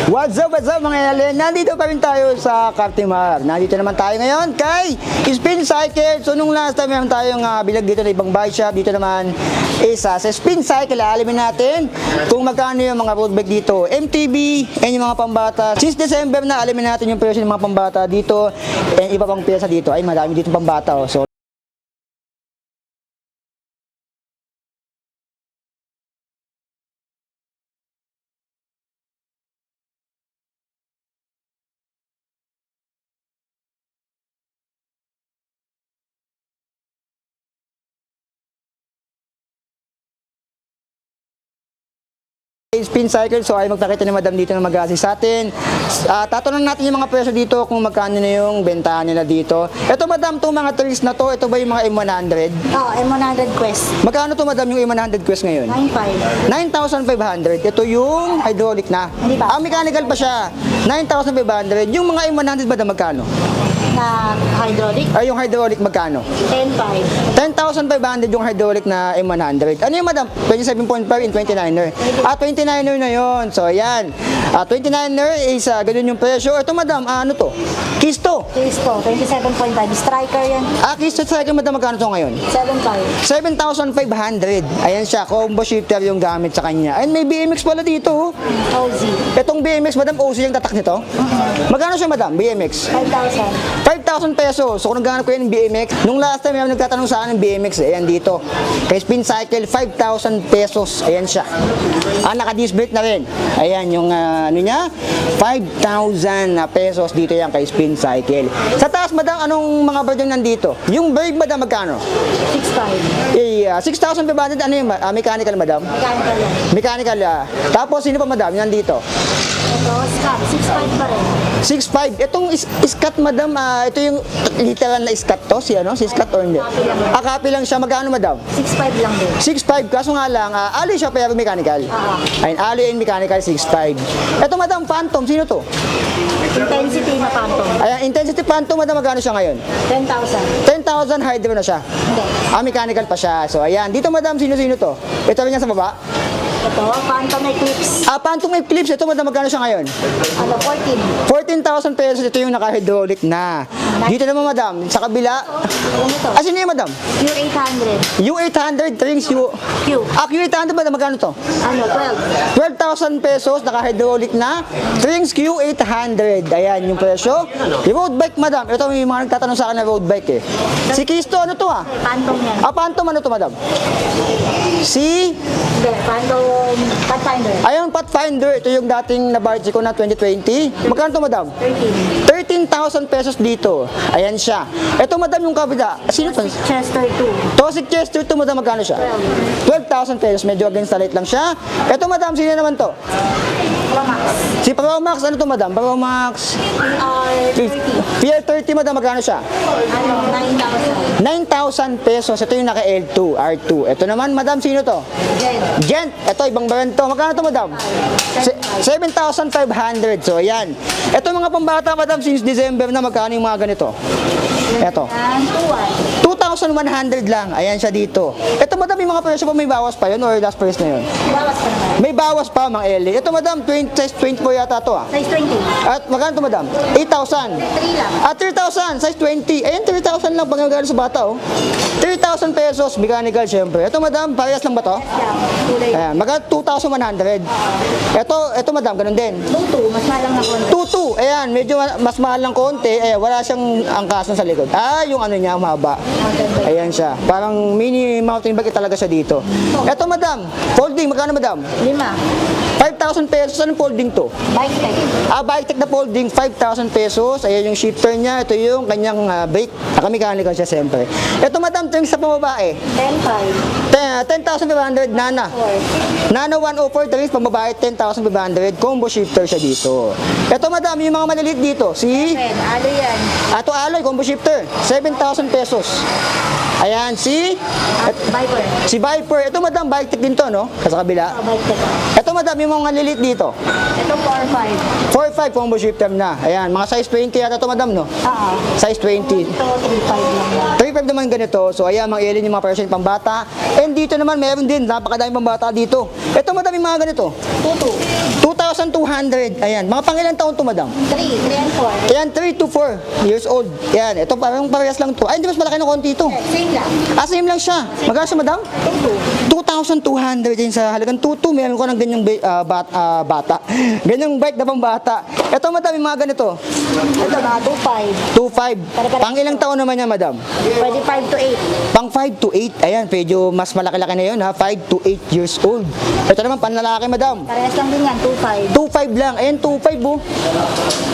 What's up mga Ellen? Nandito pa rin tayo sa Cartimar. Nandito naman tayo ngayon kay Spin Cycle. So nung last time meron tayong bilag dito na ibang bike shop. Dito naman isa sa Spin Cycle. Alamin natin kung magkano yung mga road bike dito. MTB and yung mga pambata. Since December na, alamin natin yung presyo ng mga pambata dito. And iba pang pyesa dito. Ay marami dito pambata. Oh. So Spin Cycle, so ay magpakita ni Madam dito na mag-assist sa atin. Tatanong natin yung mga presyo dito kung magkano na yung bentahan nila dito. Ito Madam, itong mga trees na to, ito ba yung mga M100? Oo, M100 Quest. Magkano to Madam yung M100 Quest ngayon? 9.5. 9,500. Ito yung hydraulic na. Hindi ba? Mechanical pa siya. 9,500. Yung mga M100 Madam, magkano? Na hydraulic. Ay, yung hydraulic magkano? 10.5. 10,500 yung hydraulic na M100. Ano yung Madam? 27.5 in 29er. 29er na yun. So, ayan. 29er is ganun yung presyo. Ito, Madam, ano to? Kisto. Cristo, 27.5. Striker yan. Kisto Cycle, Madam, magkano to ngayon? 7.5. 7,500. Ayan siya. Combo shifter yung gamit sa kanya. And may BMX pala dito. OZ. Itong BMX, Madam, OC yung tatak nito? Magkano siya, Madam? BMX? 5,000. 5,000 pesos. So kung naghahanap ko yun ng BMX, nung last time may nagtatanong sa akin ng BMX, ayan dito. Kay Spin Cycle, 5,000 pesos. Ayan siya. Naka-disc brake na rin. Ayan yung ano niya, 5,000 pesos dito yan kay Spin Cycle. Sa taas, Madam, anong mga version nandito? Yung brake, Madam, magkano? 6.5. 6,500, ano yung mechanical, Madam? Mechanical yan. Mechanical, Tapos, sino pa, Madam? Nandito. Ito, Scott. 6.5 pa rin. 6.5. Itong iskat, Madam, ito yung literal na iskat to, si Scott or hindi? Copy lang siya. Magkano, Madam? 6.5 lang din. 6.5. Kaso nga lang, alloy siya pero mechanical. Ayun, alloy and mechanical, 6.5. Ito, Madam, Phantom. Sino to? Intensity na Phantom. Ayan, Intensity Phantom, Madam, magkano siya ngayon? 10,000. 10,000 hydro na siya. Hindi. Mechanical pa siya. So, ayan. Dito, Madam, sino-sino to? Ito rin yan sa baba. Ito, Phantom Eclipse. Phantom Eclipse. Ito, Madam, magkano siya ngayon? 14. 14,000 pesos. Ito yung naka-hydraulic na. Dito naman, Madam, sa kabila. Ano to? Sino yung, Madam? Q800. U800 Trings U. Q. Q800 ba? Magkano to? 12. 12,000 pesos, naka-hydraulic na. Trings Q800. Ayan yung presyo. Yung road bike, Madam. Ito may mga nagtatanong sa akin na road bike Si Kisto, ano to Phantom yan. Phantom, ano to, Madam? Si? Hindi, Phantom Pathfinder. Ayun, Pathfinder. Ito yung dating na-budget ko na 2020. Magkano to, Madam? 13. 13,000 pesos dito. Ayan siya. Ito, Madam, yung kabila. Sino to? Chester 2. Toxic Chester to, Madam, magkano siya? 12. 12,000 pesos. Medyo against the rate lang siya. Ito, Madam, sino naman to? Promax. Si Promax, ano to, Madam? Promax PR30. PR30, Madam, magkano siya? 9,000. 9,000 pesos. Ito yung naka L2, R2. Ito naman, Madam, sino to? Jen. Gent. Ito, ibang brand to. Magkano to, Madam? 7,500. So, ayan. Ito mga pambata, Madam, since December na, magkano yung mga ganito? Ito. And 2,100 lang. Ayan siya dito. Ito, Madam, yung mga presyo pa may bawas pa yun or last price na yun? bawas pa naman. May bawas pa, Mang Eli. Ito, Madam, size 24 yata to Size 20. At magkano to, Madam? 8,000. 3 lang. 3,000, size 20. Ayan, 3,000 lang pag nagano sa bata, 3,000 pesos, mechanical, syempre. Ito, Madam, parehas lang ba to? Lang. Kulay. Ayan, magkano 2,100. Ito, Madam, ganun din. 2-2. Mas malang na konti. 2,2. Ayan, medyo mas mahal ng konti. Ayan, wala siyang angkasan sa likod. Yung ano niya, mahaba. Ayan siya. Parang mini mountain bike talaga siya dito. Ito, Madam, folding. Magkano, Madam? 5. 5,000 pesos. Anong folding to? Bike tech. Bike tech na folding, 5,000 pesos. Ayan yung shifter niya. Ito yung kanyang brake. Naka-mechanical siya, siyempre. Ito, Madam, ito yung sa pambabae. 10.5. 10,500, Nana. 4. Nano 104 Trings, pambabae, 10,500. Combo shifter siya dito. Ito, Madam, yung mga maliliit dito. Si? Alo yan. Ato alloy, combo shifter. 7,000 pesos. Ayan, Viper. si Viper. Ito, Madam, bike tech din to, no? Sa kabila. Bike tech. Ito, Madam, yung mga maliliit dito. Ito Ito 4-5. 4.5 combo shifter na. Ayan, mga size 20 yata to madam, no? Oo. Size 20. Ito 3-5 lang yan. 3.5 naman ganito. So ayan, mga alien yung mga percent pambata. And dito naman meron din, napakadaming pambata dito. Ito madaming mga ganito. 2-2. 2,200. Ayan, mga pangilang taon to madam? 3 and 4. Ayan, 3 to 4 years old. Ayan, ito parang parehas lang to. Ay, hindi mas malaki ng konti ito. Same lang. Ah, same lang siya. Magkano siya madam? 2-2. 2,200 din sa halagang 2,200. Meron ko ng ganyang bata. Ganyang bike na pambata. Ito madam, yung mga ganito. Ito mga 2-5. 2,500. Pang ilang taon naman yan madam? Pwede 5 to 8. Pang 5 to 8. Ayan, medyo mas malaki-laki na yun ha. 5 to 8 years old. Ito naman, panlalaki madam. Parehas lang din yan, 2-5. 2.5 lang. Ayan, 2.5 oh.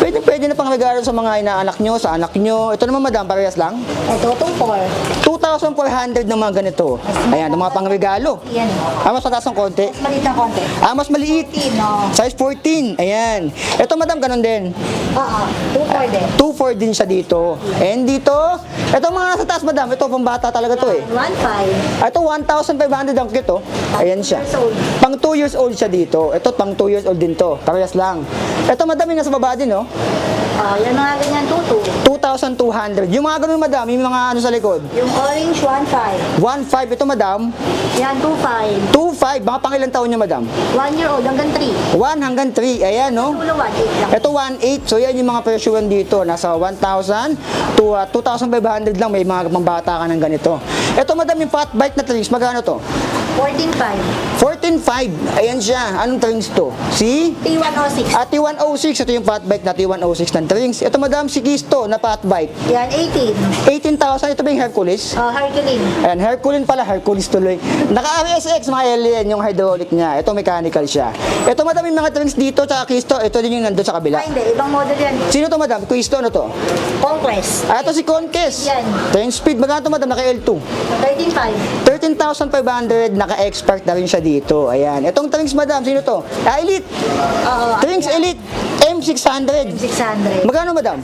Pwede na pang regalo sa mga inaanak nyo, sa anak nyo. Ito naman madam, parehas lang. Ito 2-4. 2,400 ng mga ganito. Ayan, ng mga pang regalo. Yan. Ah, mas mataas ng konti. Mas maliit ng konti. Ah, mas maliit. 14, no? Size 14. Ayan. Ito madam, ganun din. Oo. 2-4 din. 2.4 din siya dito. And dito, ito mga nasa taas madam. Ito pang bata talaga to eh. 1-5. Ah, ito 1,500 ang cute oh. Ayan siya. Years old. Pang 2 years old siya dito. Ito pang 2 years old din to. Parehas lang. Ito madam, yung nasa baba din oh. Yan mga ganyan, 2-2. 2,200. Yung mga ganun madam, yung mga ano sa likod. Yung orange, 1-5. 1.5 ito madam. Yan, 2-5. 2.5. Mga pang ilang taon niya madam? 1 year old hanggang 3. 1 hanggang 3. Ayan no. Tulo 1-8 lang. Ito 1.8. So yan yung mga presyoan dito. Nasa 1,000 to 2,500 lang. May mga pambata ka ng ganito. Ito madam, yung fat bike na trings. Magkano to? 14-5. 14.5. Ayan siya. Anong trings to? Si? T106. At T106. Ito yung fat bike na T106 ng trings. Ito madam, si Kisto na fat bike. Yan, 18. 18,000. Ito ba yung Hercules? Hercules. Ayan, Hercules pala, Hercules tuloy. Naka-RSX mga alien, yung hydraulic niya. Ito mechanical siya. Ito madam, yung mga trings dito, tsaka Kisto, ito din yung nandun sa kabila. Hindi. Ibang model yan. Sino to madam? Kisto, ano to? Conquest. Ah, ito si Conquest. Yan. 10 speed, magkano to madam? Naka L2. 13-5. 13,500, naka-expert na rin siya dito. Ayan. Itong trings madam, sino to? Ah, Elite. Oo. Trings Elite M600. 600. Magkano madam?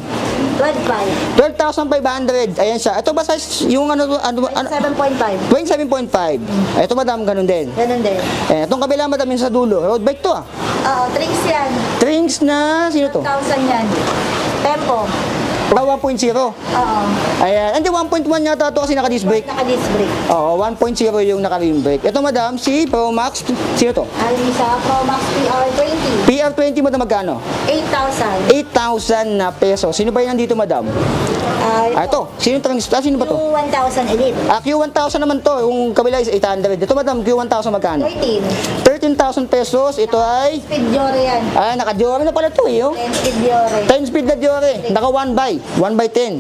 12-5. 12,500. Ayan siya. Ito ba size yung ano 7.5. 27.5. Ito madam, ganun din. Ganun din. Eh, itong kabila madam yung sa dulo. Road bike to ah. Oo. Tricks yan. Trings na, sino to? 1,000 yan. Tempo. Ba 1.0. Oo. Ayan. Hindi, 1.1 yata ito kasi naka-disc brake. Naka-disc brake. Oo, 1.0 yung naka-rim brake. Ito madam, si Pro Max. Sino to? Alisa Pro Max PR20. PR20 madam magkano? 8,000. 8,000 na peso. Sino ba yan nandito madam? Ah, ito. Sino trans? Ah, sino ba to? Q1000 Elite. Ah, Q1000 naman to. Yung kabila is 800. Ito madam, Q1000 magkano? 13. 13,000 pesos. Ito ay... Speed Diore yan. Ah, naka-Diore na pala to eh. Oh. 10 speed Diore. 10 speed na Diore. Naka 1 by 10.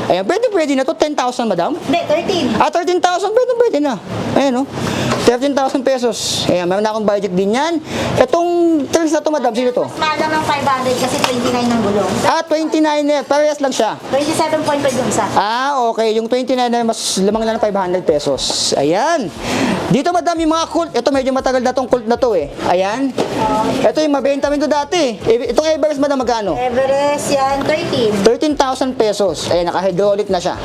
Ayan, pwede na to. 10,000 madam. Hindi, 13. Ah, 13,000. Pwede na. Ayan, oh. 13,000 pesos. Ayan, meron na akong budget din yan. Itong tricks na to, madam, sino to? Mas mahal lang ng 500 kasi 29 ng gulong. Ah, 29 na. Parehas lang siya. 27.5 yung isa. Ah, okay. Yung 29 na mas lamang na ng 500 pesos. Ayan. Dito, madam, yung mga cult. Ito, medyo matagal na tong cult na to eh. Ayan. Ito yung mabenta rin to dati. Itong Everest, madam, magkano? Everest yan, 13. 13,000 pesos. Ayan, naka-hydraulic na siya.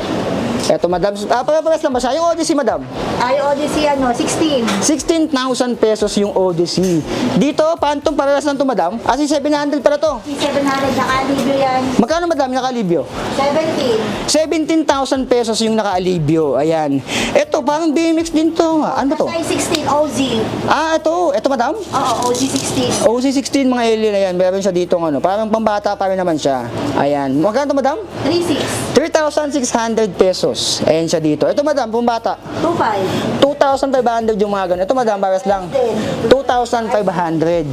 Ito, madam. Ah, parehas lang ba siya? Yung Odyssey, madam. Ay, Odyssey 16. 16,000 pesos yung Odyssey. Dito, Phantom, parehas lang to, madam. Asi 700 pala to. 700 naka-alibyo yan. Magkano, madam, naka-alibyo? 17. 17,000 pesos yung naka-alibyo. Ayan. Ito, parang BMX din to. Ano to? Size 16 OZ. Ah, ito. Ito, madam? Oo, OZ 16. OC16 mga alien na yan. Meron siya dito ano. Parang pambata pa rin naman siya. Ayan. Magkano to, madam? 36. 3,600 pesos. Ayan siya dito. Ito, madam, pambata. 25. 2,500 yung mga ganun. Ito, madam, pares lang. 2,500.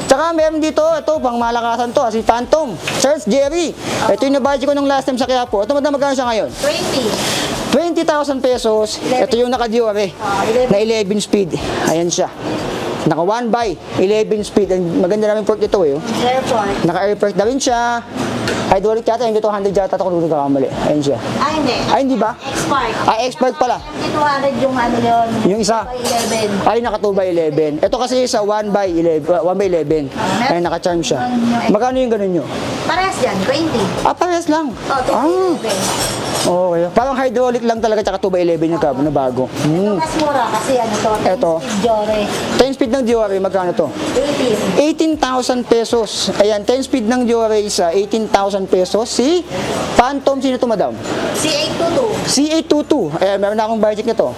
Tsaka meron dito, ito, pang malakasan to. Si Phantom. Search Jerry. Ito yung nabudget ko nung last time sa Quiapo. Ito, madam, magkano siya ngayon? 20. 20,000 pesos. Ito yung naka-Diore. Na 11 speed. Ayan siya. Naka 1 by 11 speed. Ang maganda namin port ito eh. Oh. Airport. Naka-airport na rin siya. Hydraulic yata, MT200 yata ito kung nagkakamali. Ayun siya. Hindi. Ay, hindi ba? X-Spark. X-Spark pala. MT200 yung ano yun. Yung isa? 11. Ay, naka 2x11. Ito kasi sa 1x11. 1x11. Ay, naka-charm siya. Magkano yung ganun nyo? Parehas dyan, 20. Parehas lang. Oh, 20. Okay. Parang hydraulic lang talaga, tsaka 2x11 yung cabo na bago. Ito mas mura kasi ano to. Ito. Jore. 10 speed ng Diore, magkano to? 18. 18,000 pesos. Ayan, 10 speed ng Diore isa, 18,000 pesos. Si Phantom, sino to, madam? C822. C822. Ayan, meron na akong budget nito.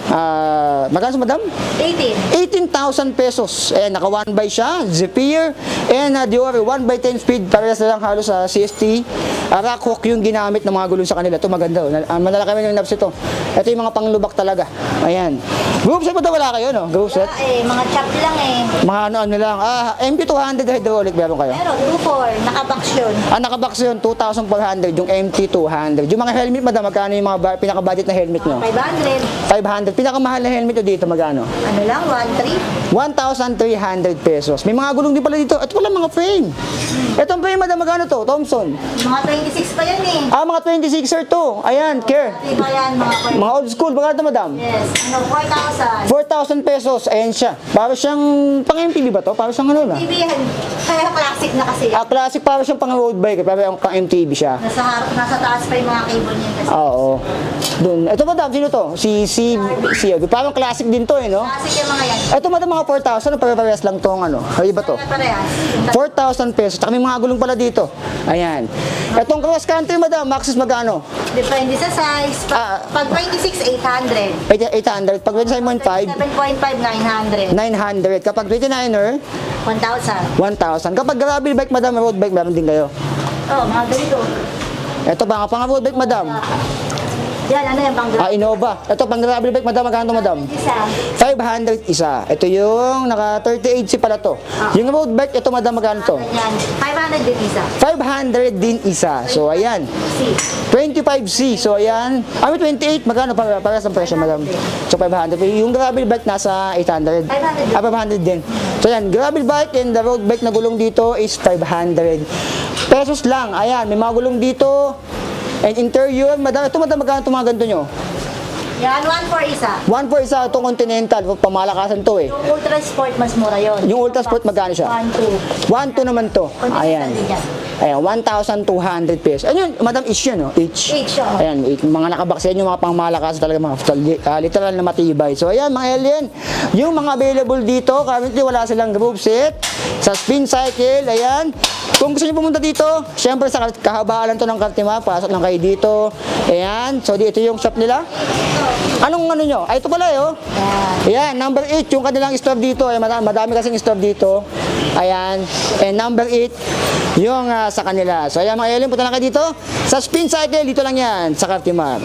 Magkano madam? 18. 18,000 pesos. Ayan, naka 1x siya, Zephyr, and Diore 1x10 speed. Parehas na lang halos sa CST. Rockhook yung ginamit ng mga gulong sa kanila. Ito maganda. Malalaki yung knobs ito. Ito yung mga panglubak talaga. Ayan. Group set mo daw wala kayo, no? Group set? Mga chop lang Mga ano lang. MT200 hydraulic meron kayo? Pero 2.4, nakabox yun. Nakabox yun, 2,400 yung MT200. Yung mga helmet, madam, magkano yung mga pinaka-budget na helmet nyo? 500. 500. Pinakamahal na helmet nyo dito, magkano? Ano lang, 1.3. 1,300 pesos. May mga gulong din pala dito. Ito pala mga frame. Itong frame, madam, magkano to? Thompson. Mga 26 pa yan Mga 26er to. Ayan, care. Di ba yan, mga Mga old school, magkano to, madam? Yes. 4,000. 4,000 pesos. Ayan siya. Para siyang pang MTB ba to? Para siyang ano na? TV yan. Kaya classic na kasi. Classic, para siyang pang road bike. Para pang MTB siya. Nasa taas pa yung mga cable niya kasi. Oo. Doon. Ito madam, sino to? Si parang classic din to no? Classic yung mga yan. Ito madam, mga 4,000. Pare-parehas lang tong ano. Ay, iba to? Parehas. 4,000 pesos. Tsaka may mga gulong pala dito. Ayan. Itong cross country madam, Maxis magkano? Depende sa size. Pag 26, 800. 800. Pag 27.5, 7.5, 900. 900. Kapag 29er, 1,000. 1,000. Kapag gravel bike madam, road bike, meron din kayo. Mga ganito. Ito pang road bike madam. Yan, ano yan, bang Innova. Ito pang gravel bike madam, magkano to, madam? Isa. 500 isa. Ito yung naka 38C pala to. Yung road bike, ito madam, magkano to? Yan. 500 din isa. 500 din isa. So, ayan. C. 25C. So, ayan. 28. Magkano para sa presyo, madam? So, 500. Yung gravel bike nasa 800. 500 din. So, ayan. Gravel bike and the road bike na gulong dito is 500 pesos lang. Ayan. May mga gulong dito. And interior, madam. Ito, madam, magkano itong mga ganito nyo? Yan, 1 for isa. 1 for isa. Itong Continental. Pamalakasan to eh. Yung Ultra Sport, mas mura yun. Yung Ultra Sport, magkano siya? 1, 2. 1,2 naman to. Ayan. Ayan, 1,200 pesos. Ano yun, madam, each yun, no? Each. Each, oo. Ayan, mga nakabaks yan, yung mga pangmalakas talaga, mga literal na matibay. So, ayan, mga alien, yung mga available dito, currently wala silang group set. Sa spin cycle, ayan. Kung gusto niyo pumunta dito, syempre sa kahabaan to ng Cartima, pasok lang kayo dito. Ayan, so dito yung shop nila. Anong ano nyo? Ay, ito pala eh, oh. Ayan, number 8, yung kanilang store dito. Ayan, madami kasing store dito. Ayan, and number 8, yung sa kanila. So, ayan mga alien, punta lang kayo dito. Sa spin cycle, dito lang yan, sa Cartima.